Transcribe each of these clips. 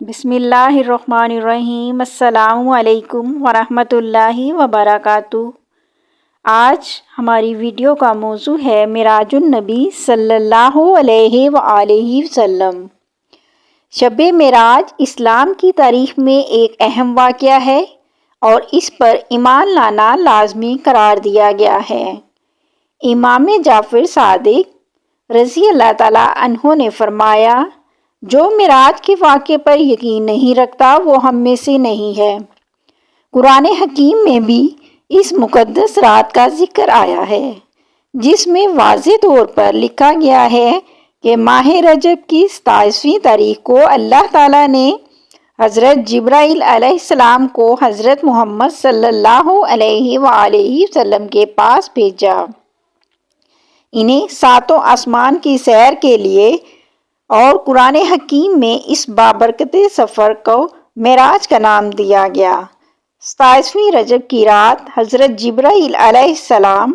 بسم اللہ الرحمن الرحیم۔ السلام علیکم ورحمۃ اللہ وبرکاتہ۔ آج ہماری ویڈیو کا موضوع ہے معراج النبی صلی اللہ علیہ وآلہ وسلم۔ شب معراج اسلام کی تاریخ میں ایک اہم واقعہ ہے اور اس پر ایمان لانا لازمی قرار دیا گیا ہے۔ امام جعفر صادق رضی اللہ تعالیٰ عنہ نے فرمایا، جو معراج کے واقعے پر یقین نہیں رکھتا وہ ہم میں سے نہیں ہے۔ قرآن حکیم میں بھی اس مقدس رات کا ذکر آیا ہے، جس میں واضح طور پر لکھا گیا ہے کہ ماہ رجب کی 27ویں تاریخ کو اللہ تعالیٰ نے حضرت جبرائیل علیہ السلام کو حضرت محمد صلی اللہ علیہ وآلہ وسلم کے پاس بھیجا۔ انہیں ساتوں آسمان کی سیر کے لیے، اور قرآن حکیم میں اس بابرکت سفر کو معراج کا نام دیا گیا۔ 27ویں رجب کی رات حضرت جبرائیل علیہ السلام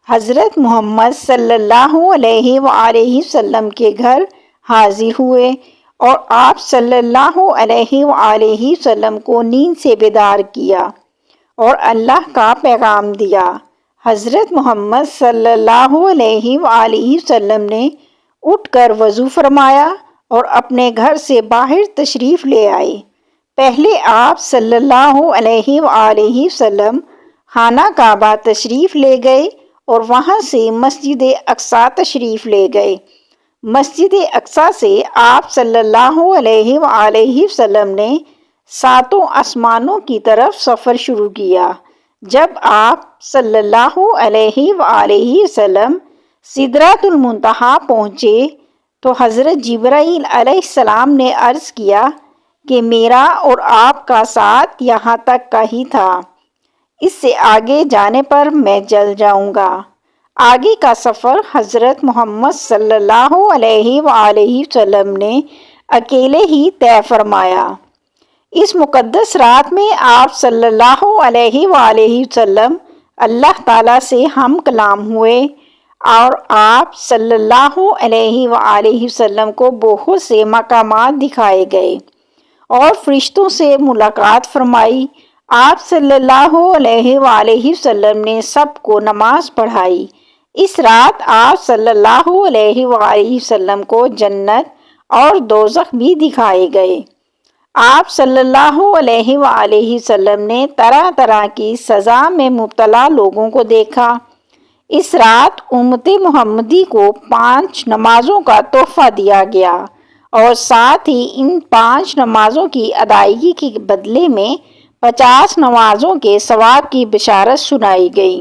حضرت محمد صلی اللہ علیہ وآلہ وسلم کے گھر حاضر ہوئے اور آپ صلی اللہ علیہ وآلہ وسلم کو نیند سے بیدار کیا اور اللہ کا پیغام دیا۔ حضرت محمد صلی اللہ علیہ وآلہ وسلم نے اٹھ کر وضو فرمایا اور اپنے گھر سے باہر تشریف لے آئے۔ پہلے آپ صلی اللہ علیہ وآلہ وسلم خانہ کعبہ تشریف لے گئے اور وہاں سے مسجد اقصیٰ تشریف لے گئے۔ مسجد اقصیٰ سے آپ صلی اللہ علیہ وآلہ وسلم نے ساتوں آسمانوں کی طرف سفر شروع کیا۔ جب آپ صلی اللہ علیہ وآلہ وسلم سدرۃ المنتہا پہنچے تو حضرت جبرائیل علیہ السلام نے عرض کیا کہ میرا اور آپ کا ساتھ یہاں تک کا ہی تھا، اس سے آگے جانے پر میں جل جاؤں گا۔ آگے کا سفر حضرت محمد صلی اللہ علیہ وآلہ وسلم نے اکیلے ہی طے فرمایا۔ اس مقدس رات میں آپ صلی اللہ علیہ وآلہ وسلم اللہ تعالیٰ سے ہم کلام ہوئے اور آپ صلی اللہ علیہ وآلہ وسلم کو بہت سے مقامات دکھائے گئے اور فرشتوں سے ملاقات فرمائی۔ آپ صلی اللہ علیہ وآلہ وسلم نے سب کو نماز پڑھائی۔ اس رات آپ صلی اللہ علیہ وآلہ وسلم کو جنت اور دوزخ بھی دکھائے گئے۔ آپ صلی اللہ علیہ وآلہ وسلم نے طرح طرح کی سزا میں مبتلا لوگوں کو دیکھا۔ اس رات امت محمدی کو 5 نمازوں کا تحفہ دیا گیا اور ساتھ ہی ان 5 نمازوں کی ادائیگی کے بدلے میں 50 نمازوں کے ثواب کی بشارت سنائی گئی۔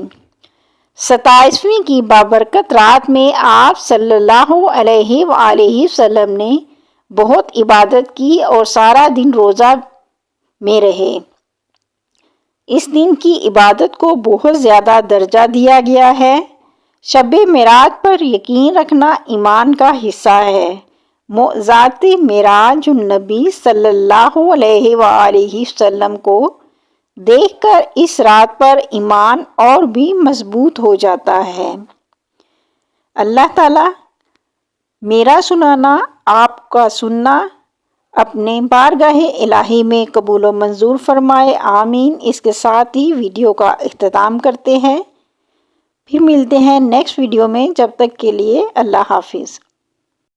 27ویں کی بابرکت رات میں آپ صلی اللہ علیہ وآلہ وسلم نے بہت عبادت کی اور سارا دن روزہ میں رہے۔ اس دن کی عبادت کو بہت زیادہ درجہ دیا گیا ہے۔ شب معراج پر یقین رکھنا ایمان کا حصہ ہے۔ معجزات معراج النبی صلی اللہ علیہ وآلہ وسلم کو دیکھ کر اس رات پر ایمان اور بھی مضبوط ہو جاتا ہے۔ اللہ تعالیٰ میرا سنانا، آپ کا سننا اپنے بارگاہ الہی میں قبول و منظور فرمائے، آمین۔ اس کے ساتھ ہی ویڈیو کا اختتام کرتے ہیں۔ پھر ملتے ہیں نیکسٹ ویڈیو میں، جب تک کے لیے اللہ حافظ۔